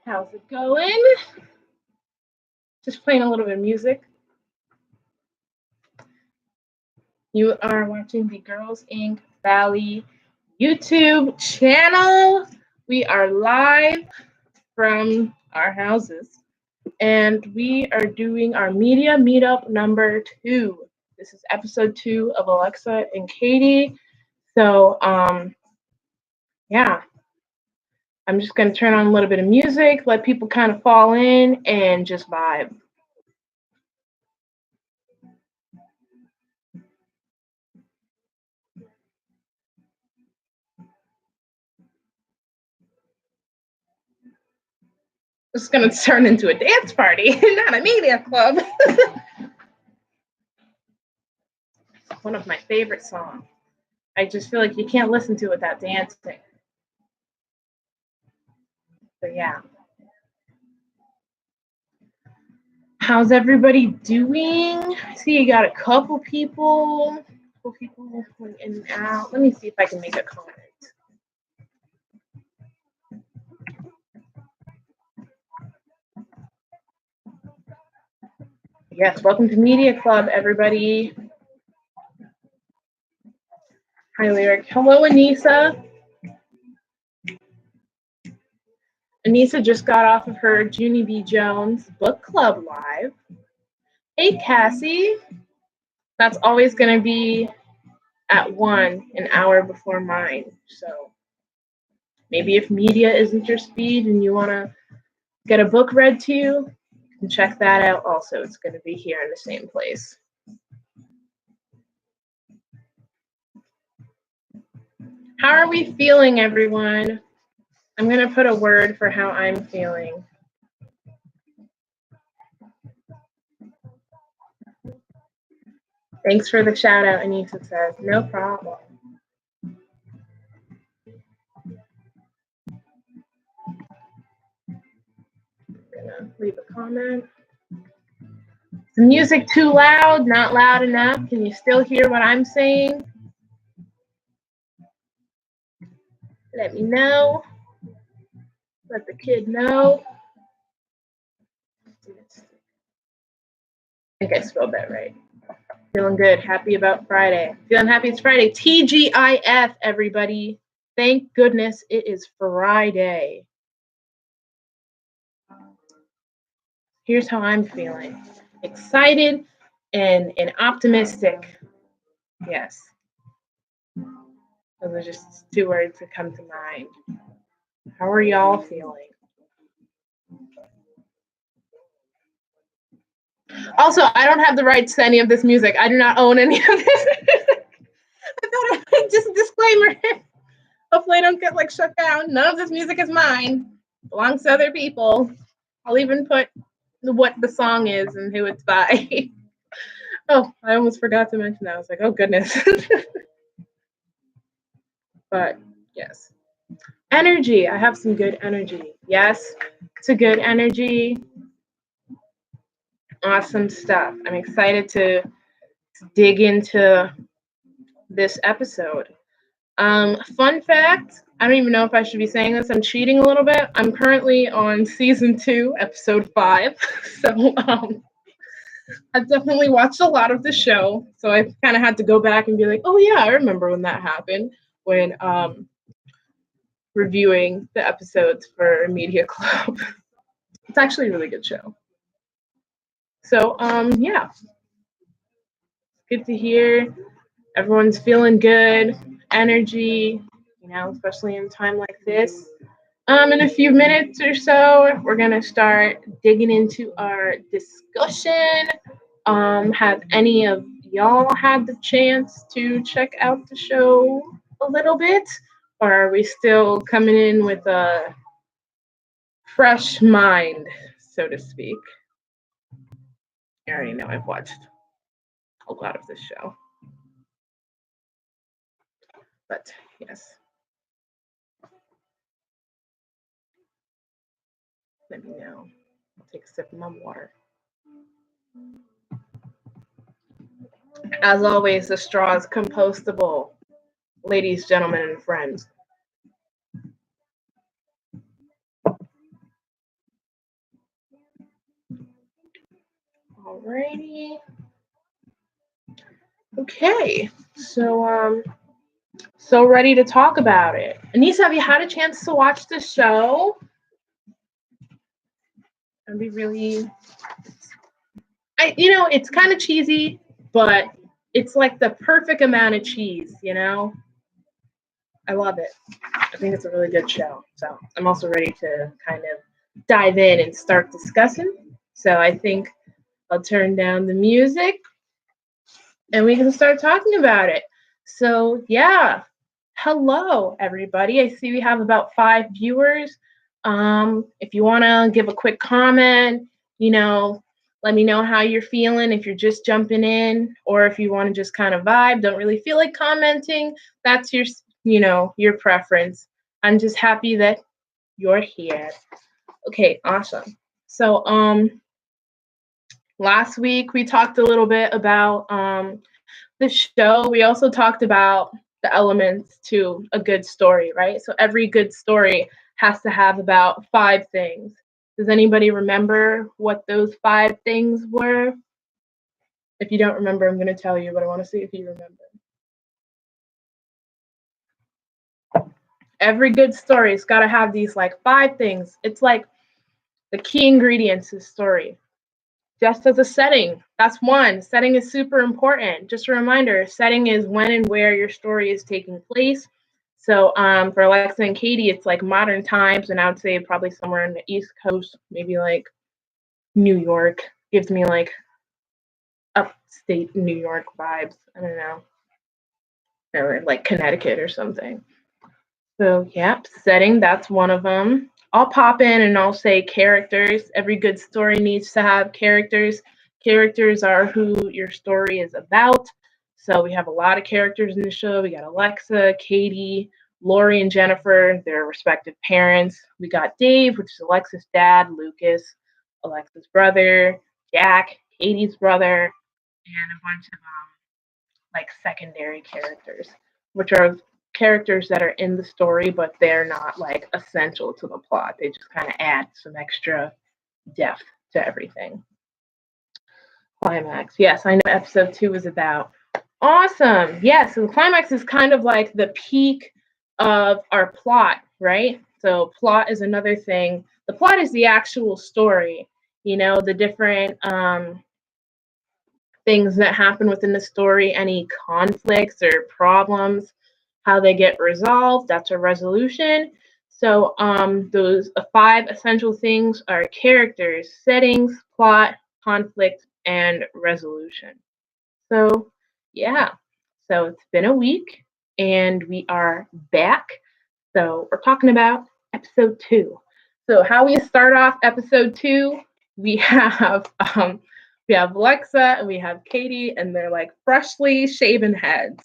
How's it going? Just playing a little bit of music. You are watching the Girls Inc. Valley YouTube channel. We are live from our houses, and we are doing our media meetup number 2. This is episode 2 of Alexa and Katie. So, yeah. I'm just going to turn on a little bit of music, let people kind of fall in, and just vibe. It's going to turn into a dance party, not a media club. One of my favorite songs. I just feel like you can't listen to it without dancing. So yeah. How's everybody doing? I see you got a couple people going in and out. Let me see if I can make a comment. Yes, welcome to Media Club, everybody. Hi, Lyric. Hello, Anissa. Anissa just got off of her Junie B. Jones book club live. Hey, Cassie. That's always going to be at 1, an hour before mine. So maybe if media isn't your speed and you want to get a book read to you, you can check that out also. It's going to be here in the same place. How are we feeling, everyone? I'm going to put a word for how I'm feeling. Thanks for the shout out, Anissa says. No problem. I'm going to leave a comment. Is the music too loud? Not loud enough? Can you still hear what I'm saying? Let me know. Let the kid know. I think I spelled that right. Feeling good. Happy about Friday. Feeling happy it's Friday. TGIF, everybody. Thank goodness it is Friday. Here's how I'm feeling. Excited and optimistic. Yes. Those are just 2 words that come to mind. How are y'all feeling? Also, I don't have the rights to any of this music. I do not own any of this. I thought I just a disclaimer. Hopefully I don't get shut down. None of this music is mine. It belongs to other people. I'll even put what the song is and who it's by. Oh, I almost forgot to mention that. I was like, oh goodness. But yes. Energy. I have some good energy. Yes, it's a good energy. Awesome stuff. I'm excited to dig into this episode. Fun fact, I don't even know if I should be saying this. I'm cheating a little bit. I'm currently on season 2, episode 5. So I've definitely watched a lot of the show. So I kind of had to go back and be like, oh yeah, I remember when that happened, when reviewing the episodes for Media Club. It's actually a really good show. So yeah. Good to hear. Everyone's feeling good, energy, especially in a time like this. In a few minutes or so, we're gonna start digging into our discussion. Have any of y'all had the chance to check out the show a little bit? Or are we still coming in with a fresh mind, so to speak? I already know I've watched a lot of this show. But yes. Let me know. I'll take a sip of my water. As always, the straw is compostable. Ladies, gentlemen, and friends. Alrighty. Okay. So ready to talk about it. Anissa, have you had a chance to watch the show? I'd be really it's kind of cheesy, but it's like the perfect amount of cheese, I love it. I think it's a really good show. So I'm also ready to kind of dive in and start discussing. So I think I'll turn down the music and we can start talking about it. So yeah, hello everybody. I see we have about 5 viewers. If you want to give a quick comment, let me know how you're feeling if you're just jumping in, or if you want to just kind of vibe, don't really feel like commenting. That's your preference. I'm just happy that you're here. Okay, awesome. So last week we talked a little bit about the show. We also talked about the elements to a good story, right? So every good story has to have about 5 things. Does anybody remember what those 5 things were? If you don't remember, I'm going to tell you, but I want to see if you remember. Every good story's got to have these like 5 things. It's like the key ingredients to the story. Just as a setting, that's one. Setting is super important. Just a reminder, setting is when and where your story is taking place. So for Alexa and Katie, it's like modern times, and I would say probably somewhere in the East Coast, maybe like New York. Gives me like upstate New York vibes. I don't know. Or like Connecticut or something. So yeah, setting, that's one of them. I'll pop in and I'll say characters. Every good story needs to have characters. Characters are who your story is about. So we have a lot of characters in the show. We got Alexa, Katie, Lori, and Jennifer, their respective parents. We got Dave, which is Alexa's dad, Lucas, Alexa's brother, Jack, Katie's brother, and a bunch of like secondary characters, which are characters that are in the story, but they're not like essential to the plot. They just kind of add some extra depth to everything. Climax. Yes, I know episode 2 is about. Awesome. Yes, so the climax is kind of like the peak of our plot, right? So plot is another thing. The plot is the actual story, the different things that happen within the story, any conflicts or problems, how they get resolved. That's a resolution. So those 5 essential things are characters, settings, plot, conflict, and resolution. So yeah, so it's been a week and we are back. So we're talking about episode 2. So how we start off episode 2, we have Alexa and we have Katie, and they're like freshly shaven heads.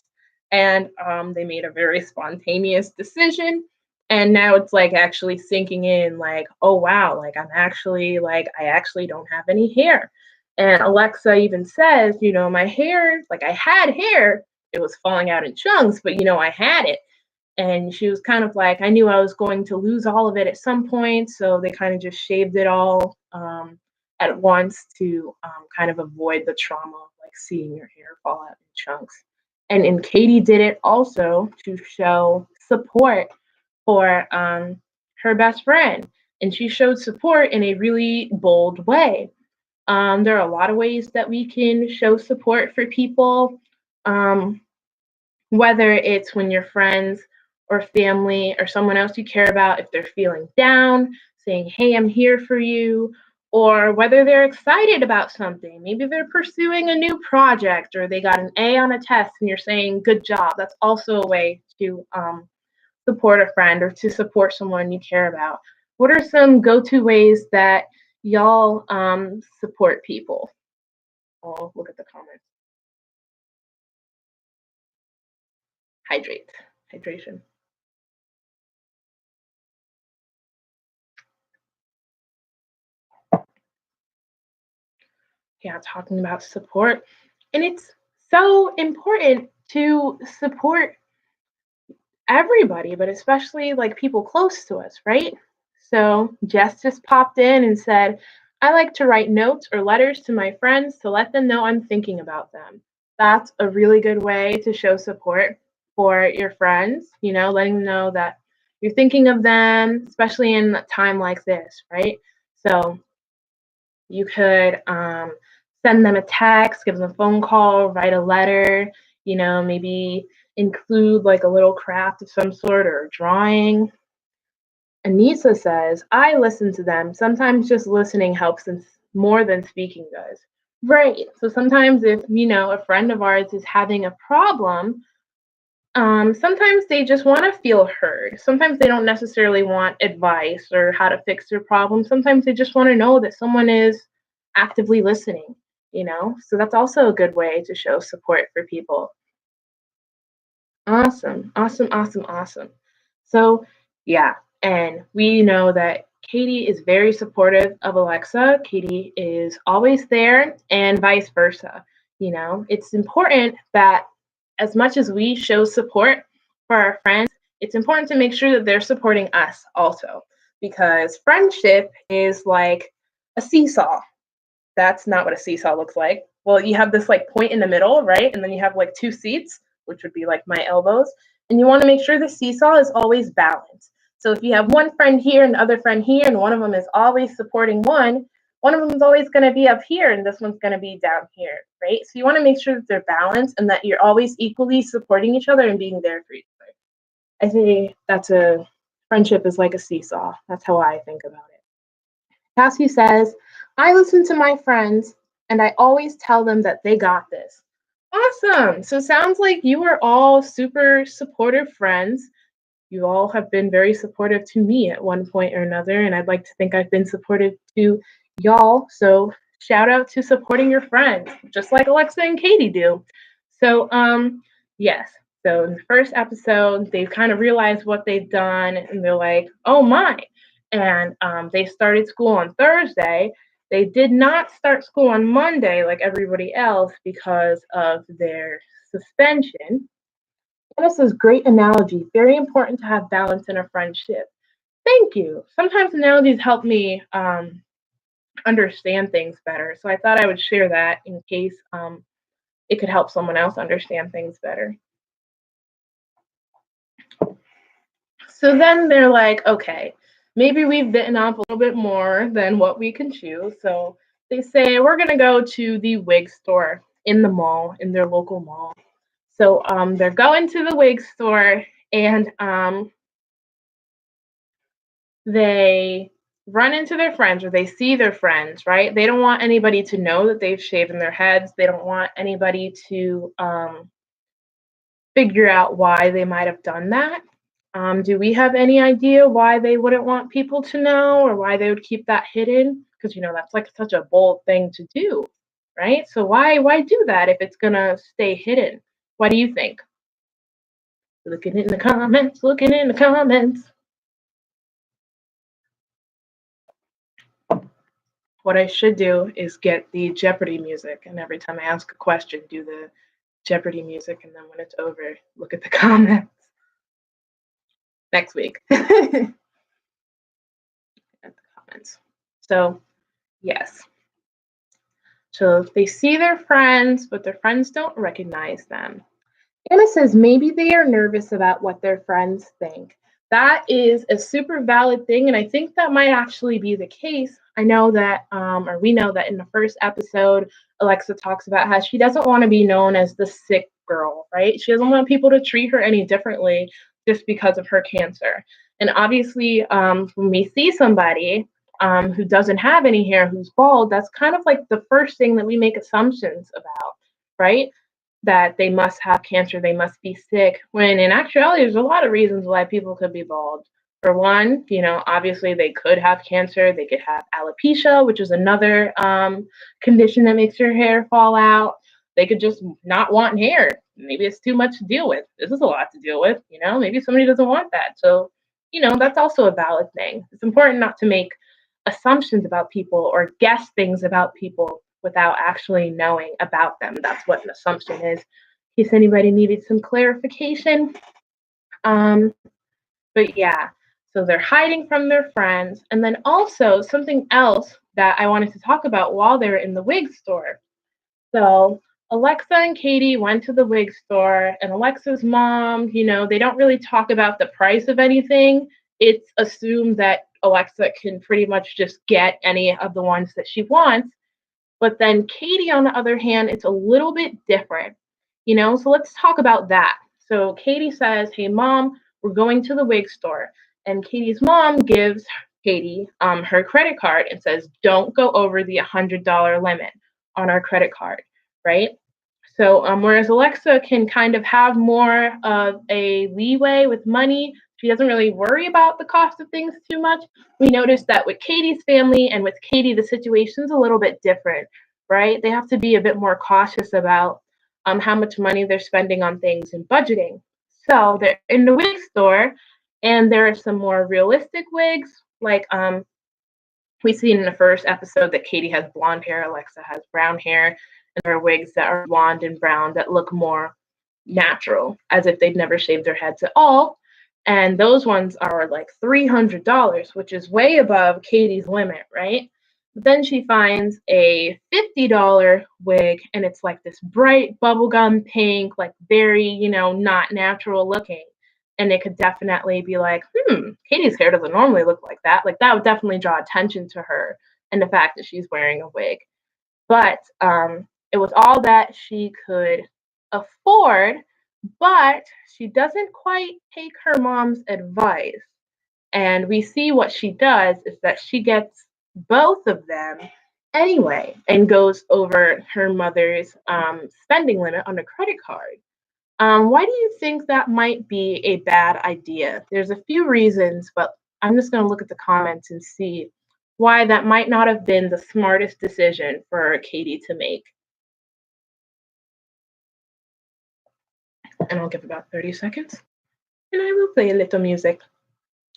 And they made a very spontaneous decision. And now it's like actually sinking in, like, oh wow, like I actually don't have any hair. And Alexa even says, my hair, like I had hair, it was falling out in chunks, but I had it. And she was kind of like, I knew I was going to lose all of it at some point, so they kind of just shaved it all at once to kind of avoid the trauma of like seeing your hair fall out in chunks. And Katie did it also to show support for her best friend, and she showed support in a really bold way. There are a lot of ways that we can show support for people, whether it's when your friends or family or someone else you care about, if they're feeling down, saying, hey, I'm here for you, or whether they're excited about something. Maybe they're pursuing a new project or they got an A on a test and you're saying, good job. That's also a way to support a friend or to support someone you care about. What are some go-to ways that y'all support people? I'll look at the comments. Hydration. Yeah, talking about support. And it's so important to support everybody, but especially like people close to us, right? So Jess just popped in and said, I like to write notes or letters to my friends to let them know I'm thinking about them. That's a really good way to show support for your friends, letting them know that you're thinking of them, especially in a time like this, right? So you could send them a text, give them a phone call, write a letter, maybe include like a little craft of some sort or a drawing. Anissa says, I listen to them. Sometimes just listening helps them more than speaking does. Right. So sometimes if, a friend of ours is having a problem, sometimes they just want to feel heard. Sometimes they don't necessarily want advice or how to fix their problem. Sometimes they just want to know that someone is actively listening. So that's also a good way to show support for people. Awesome, awesome, awesome, awesome. So, yeah, and we know that Katie is very supportive of Alexa. Katie is always there, and vice versa. It's important that as much as we show support for our friends, it's important to make sure that they're supporting us also, because friendship is like a seesaw. That's not what a seesaw looks like. Well, you have this like point in the middle, right? And then you have like two seats, which would be like my elbows. And you want to make sure the seesaw is always balanced. So if you have one friend here and the other friend here, and one of them is always supporting one of them is always going to be up here and this one's going to be down here, right? So you want to make sure that they're balanced and that you're always equally supporting each other and being there for each other. I think that's a friendship is like a seesaw. That's how I think about it. Cassie says, I listen to my friends and I always tell them that they got this. Awesome. So sounds like you are all super supportive friends. You all have been very supportive to me at one point or another, and I'd like to think I've been supportive to y'all. So shout out to supporting your friends, just like Alexa and Katie do. So yes. So in the first episode, they've kind of realized what they've done, and they're like, "Oh my!" And they started school on Thursday. They did not start school on Monday like everybody else because of their suspension. This is great analogy. Very important to have balance in a friendship. Thank you. Sometimes analogies help me understand things better. So I thought I would share that in case it could help someone else understand things better. So then they're like, okay, maybe we've bitten off a little bit more than what we can chew. So they say, we're going to go to the wig store in the mall, in their local mall. So they're going to the wig store and they run into their friends or they see their friends, right? They don't want anybody to know that they've shaven their heads. They don't want anybody to figure out why they might have done that. Do we have any idea why they wouldn't want people to know or why they would keep that hidden? Because that's like such a bold thing to do, right? So why do that if it's gonna stay hidden? What do you think? Looking in the comments, looking in the comments. What I should do is get the Jeopardy music, and every time I ask a question, do the Jeopardy music, and then when it's over, look at the comments. Next week. At the comments. So, yes. So they see their friends, but their friends don't recognize them. Anna says maybe they are nervous about what their friends think. That is a super valid thing, and I think that might actually be the case. I know that, or we know that in the first episode, Alexa talks about how she doesn't want to be known as the sick girl, right? She doesn't want people to treat her any differently just because of her cancer. And obviously, when we see somebody who doesn't have any hair, who's bald, that's kind of like the first thing that we make assumptions about, right? That they must have cancer, they must be sick, when in actuality, there's a lot of reasons why people could be bald. For one, obviously they could have cancer, they could have alopecia, which is another condition that makes your hair fall out. They could just not want hair. Maybe it's too much to deal with. This is a lot to deal with, maybe somebody doesn't want that. So, that's also a valid thing. It's important not to make assumptions about people or guess things about people without actually knowing about them. That's what an assumption is. In case anybody needed some clarification. But yeah, so they're hiding from their friends. And then also something else that I wanted to talk about while they were in the wig store. So Alexa and Katie went to the wig store, and Alexa's mom, they don't really talk about the price of anything. It's assumed that Alexa can pretty much just get any of the ones that she wants. But then Katie, on the other hand, it's a little bit different, So let's talk about that. So Katie says, "Hey, mom, we're going to the wig store." And Katie's mom gives Katie her credit card and says, "Don't go over the $100 limit on our credit card," right? So whereas Alexa can kind of have more of a leeway with money, she doesn't really worry about the cost of things too much. We noticed that with Katie's family and with Katie, the situation's a little bit different, right? They have to be a bit more cautious about how much money they're spending on things and budgeting. So they're in the wig store, and there are some more realistic wigs, like we see in the first episode that Katie has blonde hair, Alexa has brown hair, and there are wigs that are blonde and brown that look more natural, as if they'd never shaved their heads at all. And those ones are like $300, which is way above Katie's limit, right? But then she finds a $50 wig, and it's like this bright bubblegum pink, like very, not natural looking. And it could definitely be like, Katie's hair doesn't normally look like that. Like that would definitely draw attention to her and the fact that she's wearing a wig. But it was all that she could afford, but she doesn't quite take her mom's advice. And we see what she does is that she gets both of them anyway and goes over her mother's spending limit on a credit card. Why do you think that might be a bad idea? There's a few reasons, but I'm just going to look at the comments and see why that might not have been the smartest decision for Katie to make. And I'll give about 30 seconds. And I will play a little music.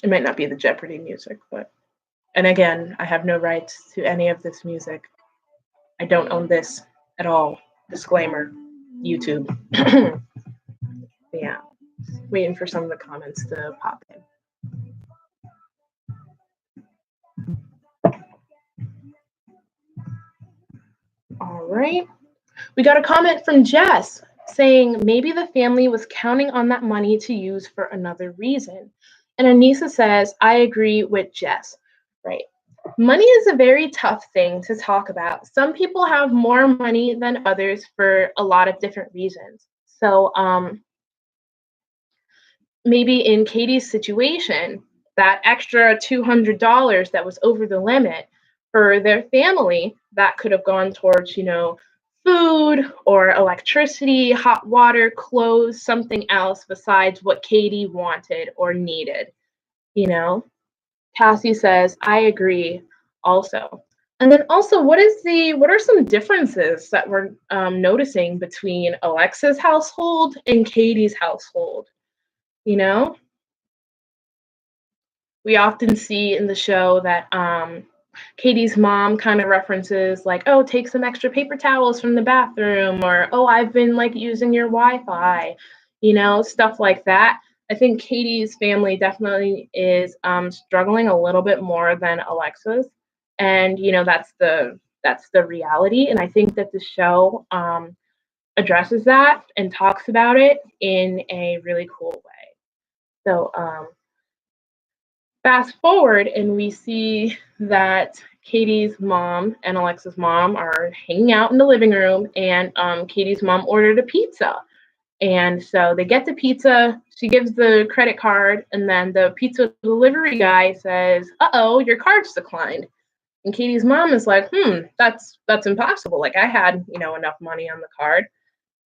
It might not be the Jeopardy music, but. And again, I have no rights to any of this music. I don't own this at all. Disclaimer, YouTube. Yeah, waiting for some of the comments to pop in. All right. We got a comment from Jess saying maybe the family was counting on that money to use for another reason. And Anissa says, I agree with Jess. Right. Money is a very tough thing to talk about. Some people have more money than others for a lot of different reasons. So maybe in Katie's situation, that extra $200 that was over the limit for their family, that could have gone towards, food or electricity, hot water, clothes, something else besides what Katie wanted or needed, Cassie says, I agree also. And then also, what are some differences that we're noticing between Alexa's household and Katie's household? We often see in the show that Katie's mom kind of references like, oh, take some extra paper towels from the bathroom, or, oh, I've been like using your Wi-Fi, stuff like that. I think Katie's family definitely is struggling a little bit more than Alexa's. And, that's the reality. And I think that the show addresses that and talks about it in a really cool way. So fast forward and we see that Katie's mom and Alexa's mom are hanging out in the living room, and Katie's mom ordered a pizza. And so they get the pizza, she gives the credit card, and then the pizza delivery guy says, uh-oh, your card's declined. And Katie's mom is like, that's impossible. Like I had, enough money on the card.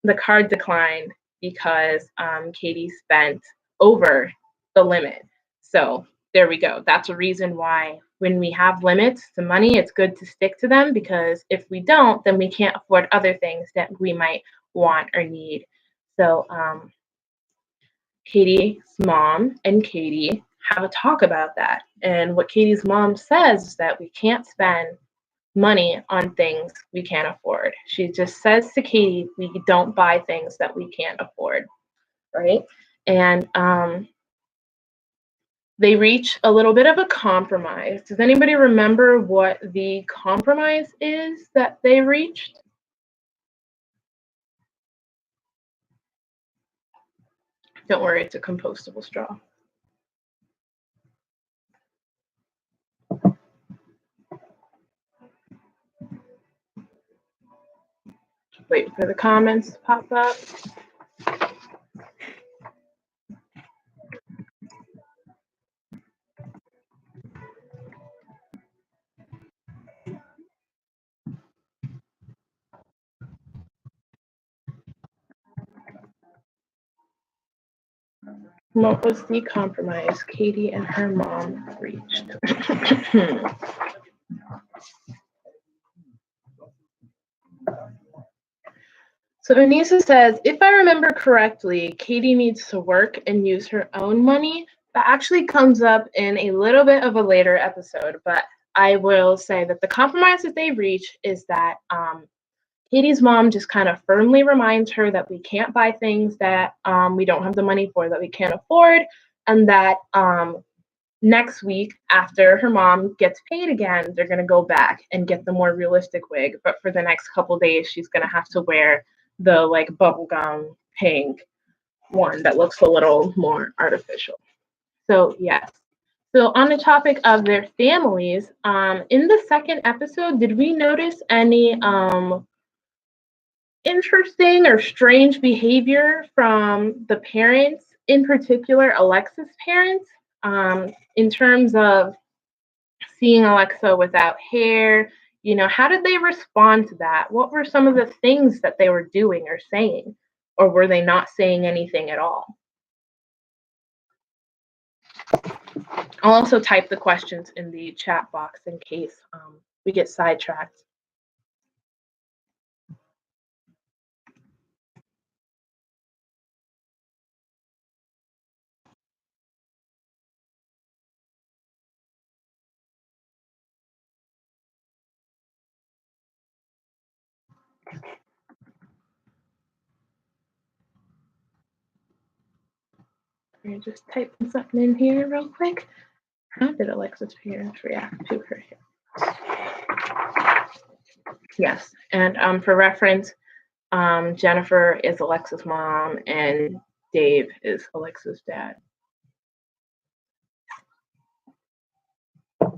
The card declined because Katie spent over the limit. So there we go. That's a reason why when we have limits to money, it's good to stick to them, because if we don't, then we can't afford other things that we might want or need. So Katie's mom and Katie have a talk about that. And what Katie's mom says is that we can't spend money on things we can't afford. She just says to Katie, we don't buy things that we can't afford, right? And they reach a little bit of a compromise. Does anybody remember what the compromise is that they reached? Don't worry, it's a compostable straw. Wait for the comments to pop up. What was the compromise Katie and her mom reached? So Anissa says, if I remember correctly, Katie needs to work and use her own money. That actually comes up in a little bit of a later episode, but I will say that the compromise that they reach is that Katie's mom just kind of firmly reminds her that we can't buy things that we don't have the money for, that we can't afford, and that next week, after her mom gets paid again, they're going to go back and get the more realistic wig. But for the next couple days, she's going to have to wear the like bubblegum pink one that looks a little more artificial. So, yes. So, on the topic of their families, in the second episode, did we notice any interesting or strange behavior from the parents, in particular Alexa's parents, in terms of seeing Alexa without hair? You know, how did they respond to that? What were some of the things that they were doing or saying? Or were they not saying anything at all? I'll also type the questions in the chat box in case we get sidetracked. I'm just typing something in here real quick. How did Alexa's parents react to her hair? Yes, and for reference, Jennifer is Alexa's mom and Dave is Alexa's dad. Play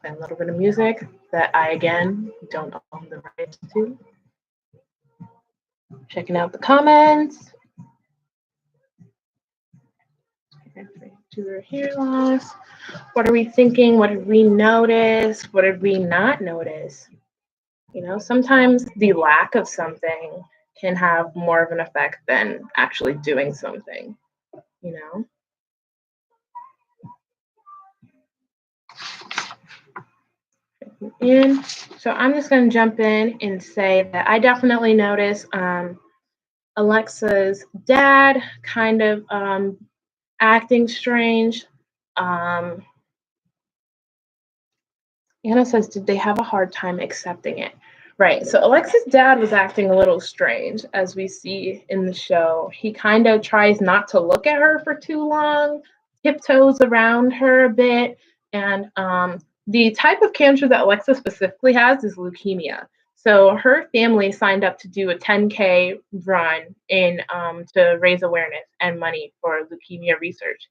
a little bit of music that I, again, don't own the rights to. Checking out the comments. To their hair loss. What are we thinking? What did we notice? What did we not notice? You know, sometimes the lack of something can have more of an effect than actually doing something, you know? And so I'm just going to jump in and say that I definitely notice Alexa's dad kind of acting strange. Anna says, did they have a hard time accepting it? Right. So Alexa's dad was acting a little strange, as we see in the show. He kind of tries not to look at her for too long, tiptoes around her a bit. And the type of cancer that Alexa specifically has is leukemia. So her family signed up to do a 10K run in to raise awareness and money for leukemia research.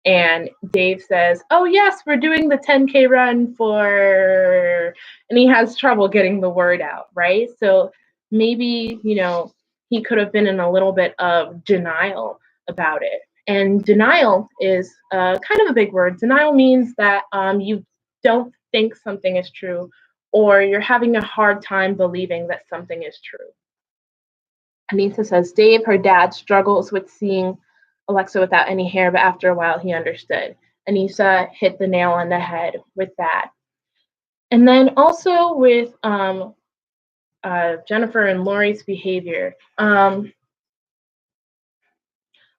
And Dave says, oh, yes, we're doing the 10K run for, and he has trouble getting the word out, right? So maybe, you know, he could have been in a little bit of denial about it. And denial is kind of a big word. Denial means that you don't think something is true, or you're having a hard time believing that something is true. Anissa says, Dave, her dad, struggles with seeing Alexa without any hair, but after a while he understood. Anissa hit the nail on the head with that. And then also with Jennifer and Lori's behavior.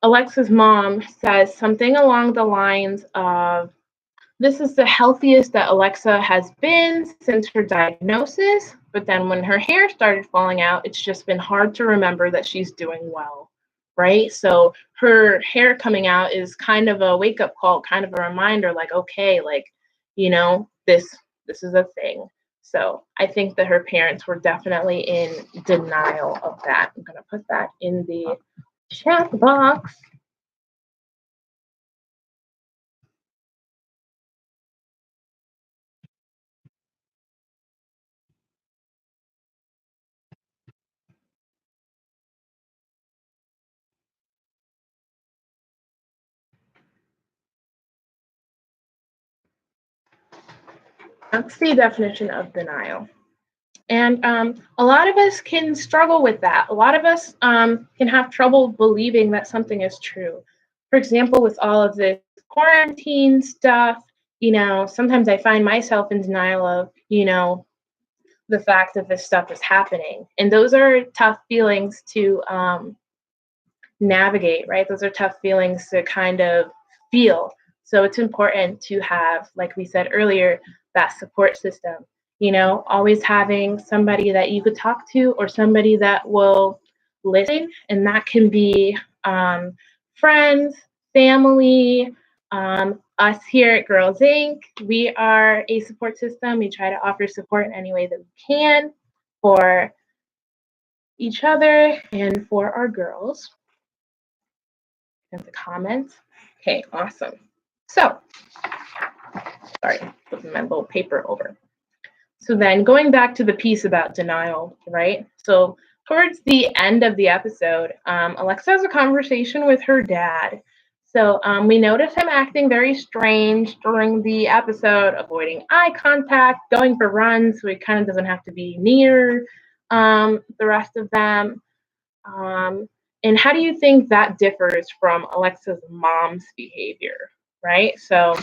Alexa's mom says something along the lines of, this is the healthiest that Alexa has been since her diagnosis, but then when her hair started falling out, it's just been hard to remember that she's doing well. right? So her hair coming out is kind of a wake up call, kind of a reminder, like, okay, like, this is a thing. So I think that her parents were definitely in denial of that. I'm gonna put that in the chat box. That's the definition of denial. And a lot of us can struggle with that. A lot of us can have trouble believing that something is true. For example, with all of this quarantine stuff, sometimes I find myself in denial of, the fact that this stuff is happening. And those are tough feelings to navigate, right? Those are tough feelings to kind of feel. So it's important to have, like we said earlier, that support system. Always having somebody that you could talk to or somebody that will listen. And that can be friends, family, us here at Girls Inc. We are a support system. We try to offer support in any way that we can for each other and for our girls. In the comments. Okay, awesome. So, sorry, flipping my little paper over. So then going back to the piece about denial, right? So towards the end of the episode, Alexa has a conversation with her dad. So we notice him acting very strange during the episode, avoiding eye contact, going for runs, so he kind of doesn't have to be near the rest of them. And how do you think that differs from Alexa's mom's behavior, right? So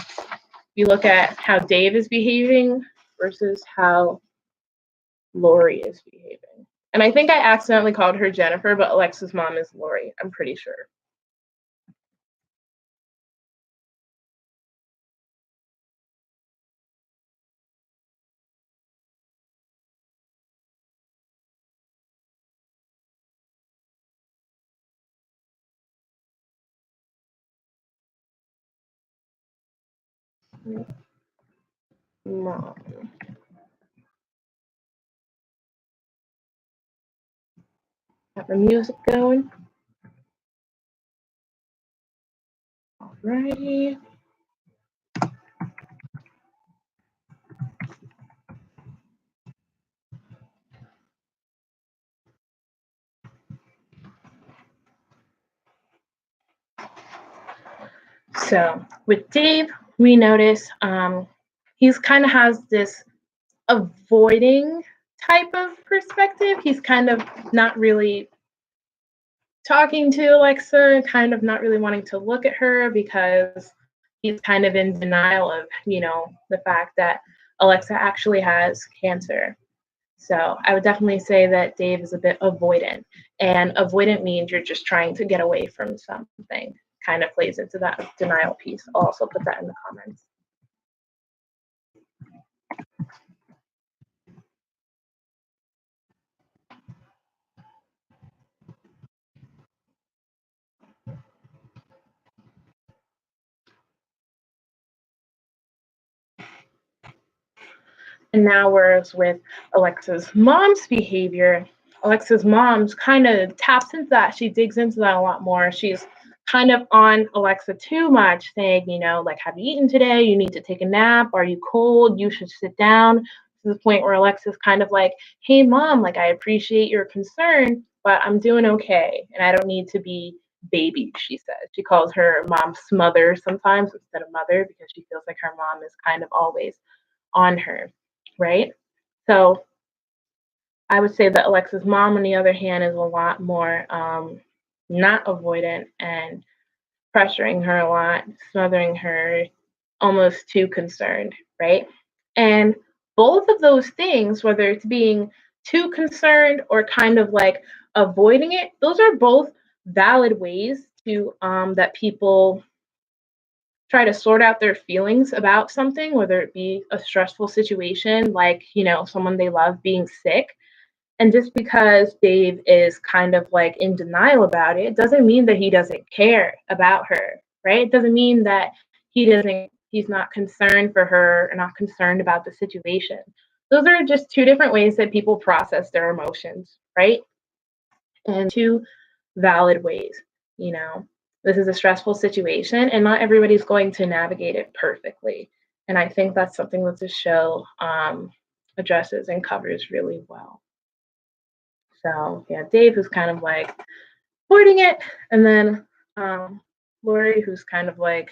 you look at how Dave is behaving versus how Lori is behaving. And I think I accidentally called her Jennifer, but Alexa's mom is Lori, I'm pretty sure. Mom. Have the music going. Alrighty. So with Dave, we notice he's kind of has this avoiding type of perspective. He's kind of not really talking to Alexa, kind of not really wanting to look at her because he's kind of in denial of, the fact that Alexa actually has cancer. So I would definitely say that Dave is a bit avoidant. And avoidant means you're just trying to get away from something. Kind of plays into that denial piece. I'll also put that in the comments. And now, whereas with Alexa's mom's behavior, Alexa's mom's kind of taps into that. She digs into that a lot more. She's kind of on Alexa too much, saying, like, have you eaten today? You need to take a nap. Are you cold? You should sit down. To the point where Alexa's kind of like, hey, mom, like, I appreciate your concern, but I'm doing okay. And I don't need to be baby, she says. She calls her mom smother sometimes instead of mother because she feels like her mom is kind of always on her, right? So I would say that Alexa's mom, on the other hand, is a lot more not avoidant and pressuring her a lot, smothering her, almost too concerned, right? And both of those things, whether it's being too concerned or kind of like avoiding it, those are both valid ways to that people try to sort out their feelings about something, whether it be a stressful situation like, someone they love being sick. And just because Dave is kind of like in denial about it, doesn't mean that he doesn't care about her, right? It doesn't mean that he's not concerned for her or not concerned about the situation. Those are just two different ways that people process their emotions, right? And two valid ways, you know. This is a stressful situation and not everybody's going to navigate it perfectly. And I think that's something that the show addresses and covers really well. So yeah, Dave who's kind of like avoiding it, and then Lori who's kind of like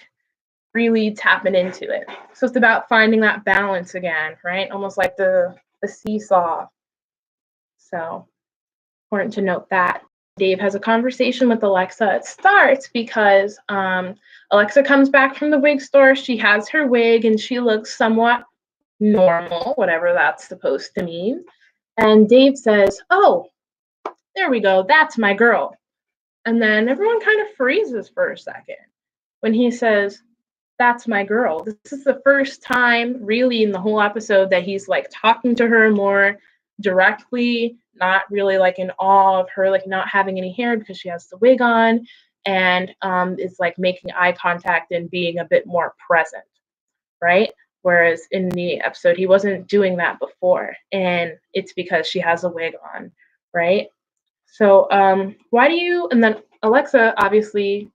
really tapping into it. So it's about finding that balance again, right? Almost like the seesaw. So important to note that. Dave has a conversation with Alexa. It starts because Alexa comes back from the wig store. She has her wig and she looks somewhat normal, whatever that's supposed to mean. And Dave says, "Oh, there we go. That's my girl." And then everyone kind of freezes for a second when he says, "That's my girl." This is the first time, really, in the whole episode that he's like talking to her more directly, not really like in awe of her, like not having any hair because she has the wig on, and is like making eye contact and being a bit more present, right? Whereas in the episode, he wasn't doing that before, and it's because she has a wig on, right? So, why do you, and then Alexa, obviously,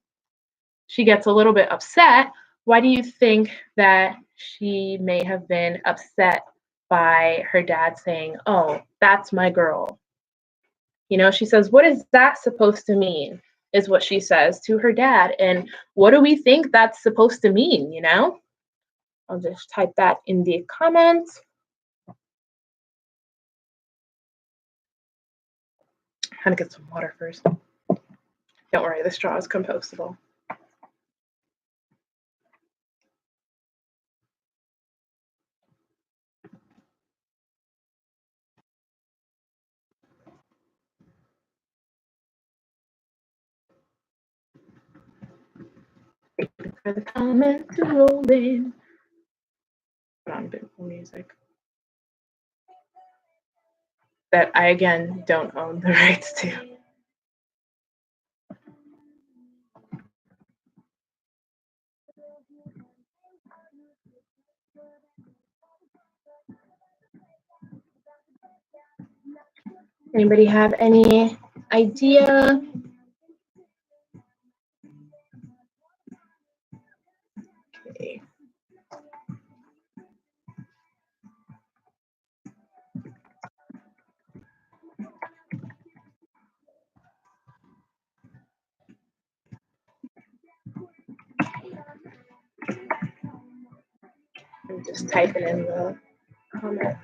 she gets a little bit upset. Why do you think that she may have been upset by her dad saying, "Oh, that's my girl"? You know, she says, "What is that supposed to mean?" Is what she says to her dad. And what do we think that's supposed to mean, you know? I'll just type that in the comments. I'm gonna get some water first. Don't worry, the straw is compostable. For the comments to roll in. Put on a bit more music that I again don't own the rights to. Anybody have any idea? Okay. I'm just typing in the comment.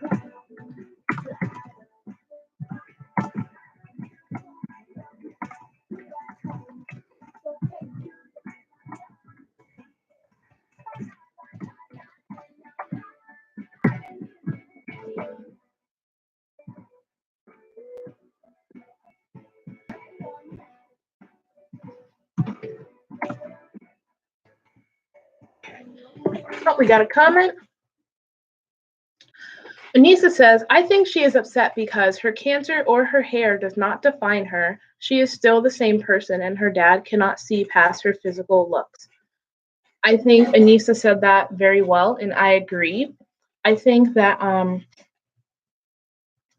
Oh, we got a comment. Anissa says, "I think she is upset because her cancer or her hair does not define her. She is still the same person and her dad cannot see past her physical looks." I think Anissa said that very well, and I agree. I think that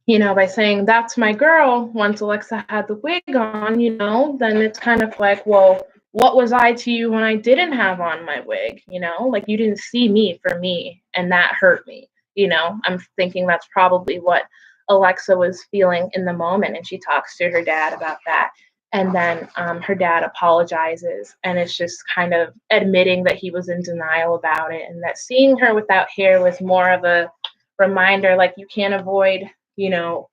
you know, by saying that's my girl, once Alexa had the wig on, you know, then it's kind of like, well, what was I to you when I didn't have on my wig? You know, like you didn't see me for me, and that hurt me. You know, I'm thinking that's probably what Alexa was feeling in the moment, and she talks to her dad about that. And then her dad apologizes, and it's just kind of admitting that he was in denial about it, and that seeing her without hair was more of a reminder, like you can't avoid, you know,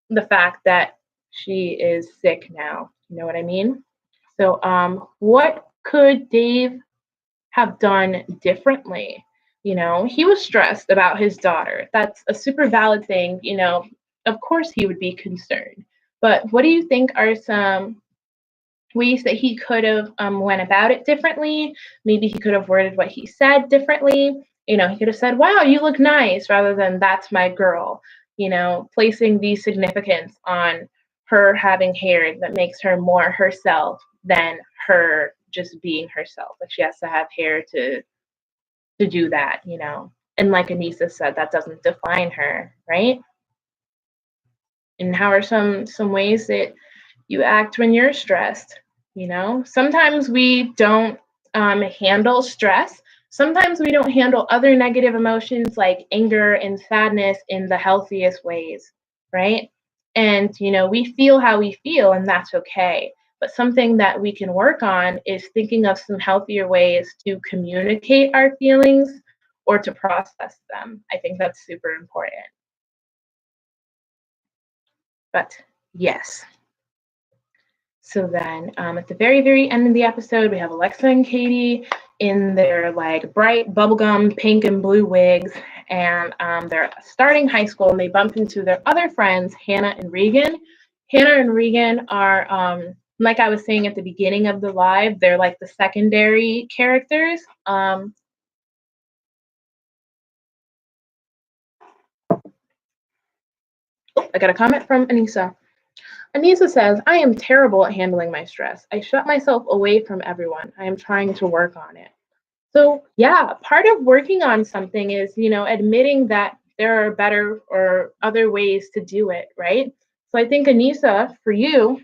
the fact that she is sick now. You know what I mean? So, what could Dave have done differently? You know, he was stressed about his daughter. That's a super valid thing. You know, of course he would be concerned. But what do you think are some ways that he could have went about it differently? Maybe he could have worded what he said differently. You know, he could have said, "Wow, you look nice," rather than "That's my girl." placing the significance on her having hair that makes her more herself than her just being herself. Like she has to have hair to do that. And like Anissa said, that doesn't define her, right? And how are some ways that you act when you're stressed? Sometimes we don't handle stress. Sometimes we don't handle other negative emotions like anger and sadness in the healthiest ways, right? And we feel how we feel, and that's okay. But something that we can work on is thinking of some healthier ways to communicate our feelings or to process them. I think that's super important. But yes. So then at the very, very end of the episode, we have Alexa and Katie in their like bright bubblegum pink and blue wigs. And they're starting high school and they bump into their other friends, Hannah and Regan. Hannah and Regan are, like I was saying at the beginning of the live, they're like the secondary characters. Oh, I got a comment from Anissa. Anissa says, I am terrible at handling my stress. I shut myself away from everyone. I am trying to work on it. So, yeah, part of working on something is, admitting that there are better or other ways to do it, right? So I think, Anissa, for you,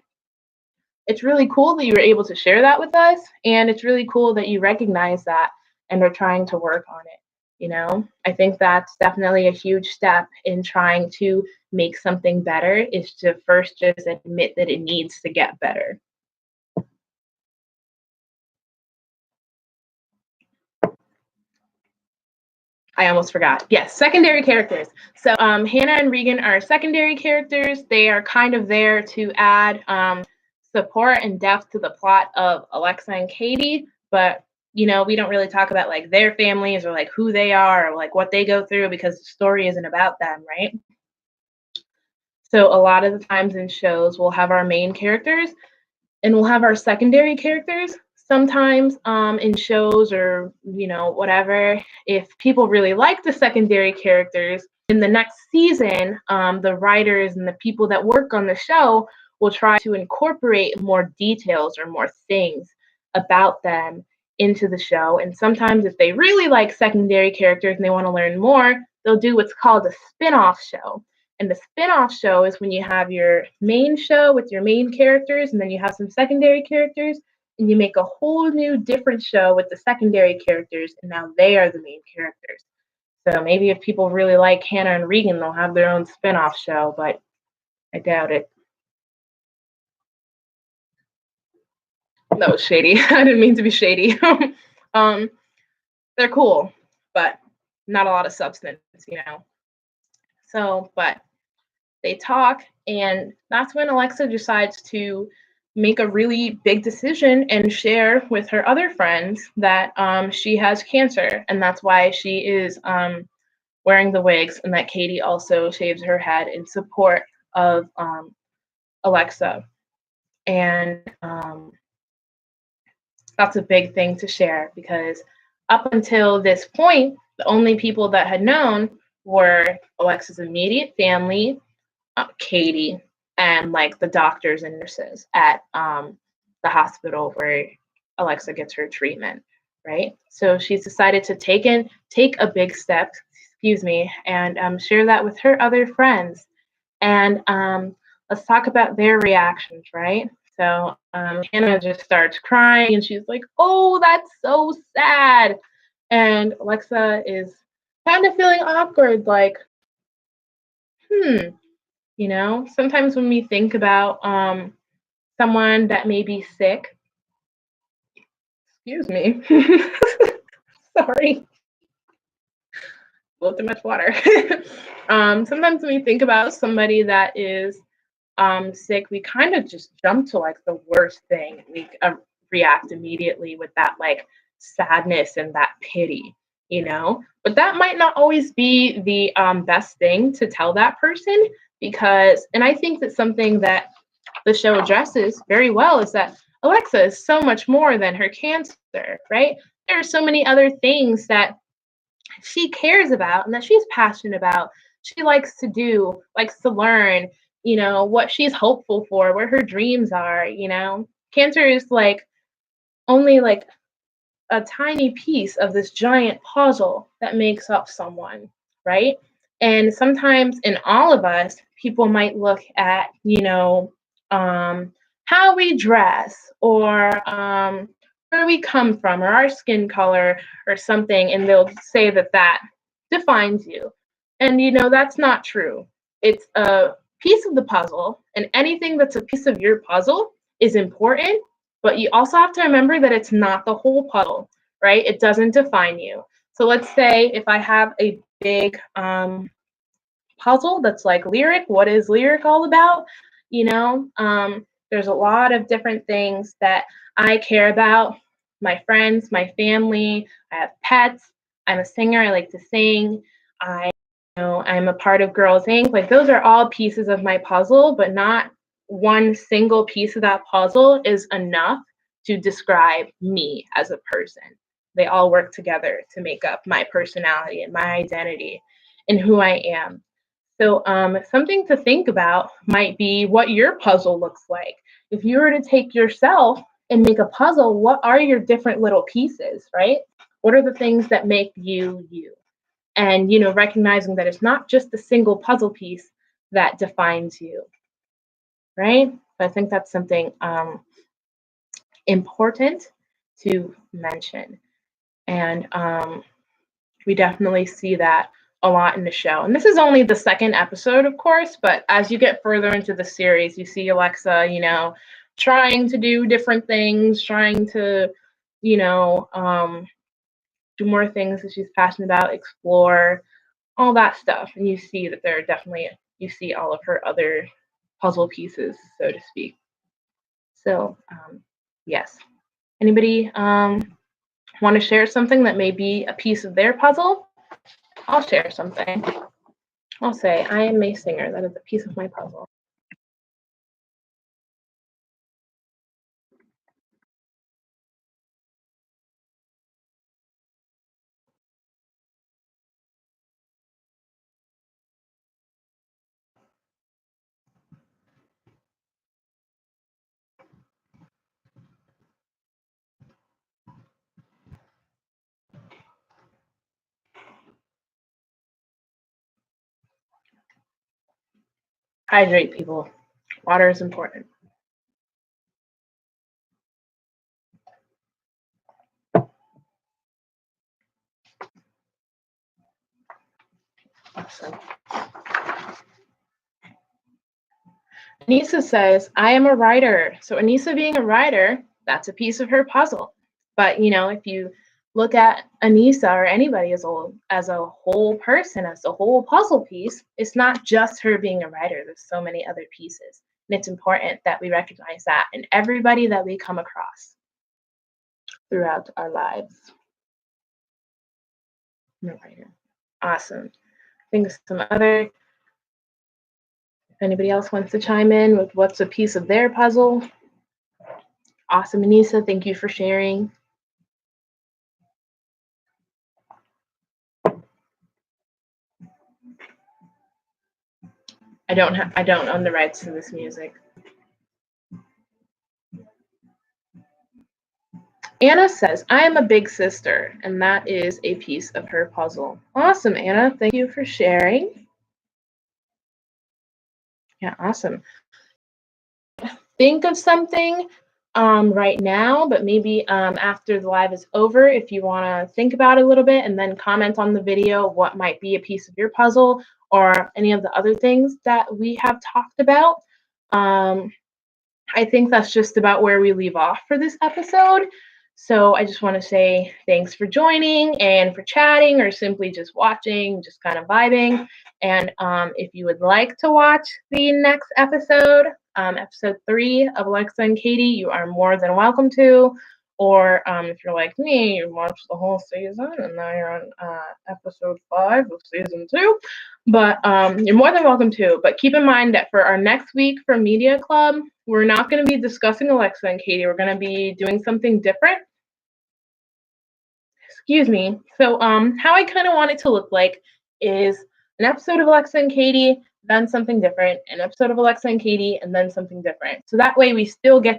it's really cool that you were able to share that with us. And it's really cool that you recognize that and are trying to work on it. I think that's definitely a huge step in trying to make something better is to first just admit that it needs to get better. I almost forgot. Yes, secondary characters. So Hannah and Regan are secondary characters. They are kind of there to add support and depth to the plot of Alexa and Katie, but we don't really talk about like their families or like who they are or like what they go through because the story isn't about them, right? So a lot of the times in shows, we'll have our main characters and we'll have our secondary characters. Sometimes in shows or whatever, if people really like the secondary characters in the next season, the writers and the people that work on the show will try to incorporate more details or more things about them into the show. And sometimes if they really like secondary characters and they want to learn more, they'll do what's called a spin-off show. And the spin-off show is when you have your main show with your main characters, and then you have some secondary characters, and you make a whole new different show with the secondary characters, and now they are the main characters. So maybe if people really like Hannah and Regan, they'll have their own spin-off show, but I doubt it. That was shady. I didn't mean to be shady. They're cool, but not a lot of substance. So, but they talk, and that's when Alexa decides to make a really big decision and share with her other friends that she has cancer, and that's why she is wearing the wigs, and that Katie also shaves her head in support of Alexa. And that's a big thing to share because up until this point, the only people that had known were Alexa's immediate family, Katie, and like the doctors and nurses at the hospital where Alexa gets her treatment, right? So she's decided to take a big step, excuse me, and share that with her other friends. And let's talk about their reactions, right? So Hannah just starts crying and she's like, "Oh, that's so sad." And Alexa is kind of feeling awkward, like, sometimes when we think about someone that may be sick, excuse me, sorry, a little too much water. Sometimes when we think about somebody that is sick, we kind of just jump to like the worst thing. We react immediately with that like sadness and that pity. But that might not always be the best thing to tell that person because, and I think that something that the show addresses very well is that Alexa is so much more than her cancer, right? There are so many other things that she cares about and that she's passionate about. she likes to do, likes to learn, what she's hopeful for, what her dreams are. Cancer is like only like a tiny piece of this giant puzzle that makes up someone, right? And sometimes in all of us, people might look at, how we dress or where we come from or our skin color or something, and they'll say that that defines you. And, that's not true. It's a piece of the puzzle, and anything that's a piece of your puzzle is important, but you also have to remember that it's not the whole puzzle, right? It doesn't define you. So let's say if I have a big puzzle that's like lyric, what is lyric all about? There's a lot of different things that I care about. My friends, my family, I have pets, I'm a singer, I like to sing, I'm a part of Girls Inc. Like those are all pieces of my puzzle, but not one single piece of that puzzle is enough to describe me as a person. They all work together to make up my personality and my identity and who I am. So, something to think about might be what your puzzle looks like. If you were to take yourself and make a puzzle, what are your different little pieces, right? What are the things that make you you? And, recognizing that it's not just a single puzzle piece that defines you, right? So I think that's something important to mention. And we definitely see that a lot in the show. And this is only the second episode, of course, but as you get further into the series, you see Alexa, trying to do different things, trying to, do more things that she's passionate about, explore, all that stuff. And you see that there are definitely, you see all of her other puzzle pieces, so to speak. So, yes. Anybody want to share something that may be a piece of their puzzle? I'll share something. I'll say, I am a singer. That is a piece of my puzzle. Hydrate, people. Water is important. Awesome. Anissa says, I am a writer. So Anissa being a writer, that's a piece of her puzzle. But if you look at Anissa or anybody as a whole person, as a whole puzzle piece, it's not just her being a writer. There's so many other pieces. And it's important that we recognize that in everybody that we come across throughout our lives. I'm a writer. Awesome. I think some other, if anybody else wants to chime in with what's a piece of their puzzle. Awesome, Anissa. Thank you for sharing. I don't own the rights to this music. Anna says, I am a big sister, and that is a piece of her puzzle. Awesome, Anna. Thank you for sharing. Yeah, awesome. Think of something right now, but maybe after the live is over, if you want to think about it a little bit and then comment on the video what might be a piece of your puzzle or any of the other things that we have talked about. I think that's just about where we leave off for this episode. So I just want to say thanks for joining and for chatting or simply just watching, just kind of vibing. And if you would like to watch the next episode, episode 3 of Alexa and Katie, you are more than welcome to. Or if you're like me, you watched the whole season and now you're on episode 5 of season 2. But you're more than welcome to. But keep in mind that for our next week for Media Club, we're not going to be discussing Alexa and Katie. We're going to be doing something different. Excuse me. So how I kind of want it to look like is an episode of Alexa and Katie, then something different, an episode of Alexa and Katie, and then something different. So that way we still get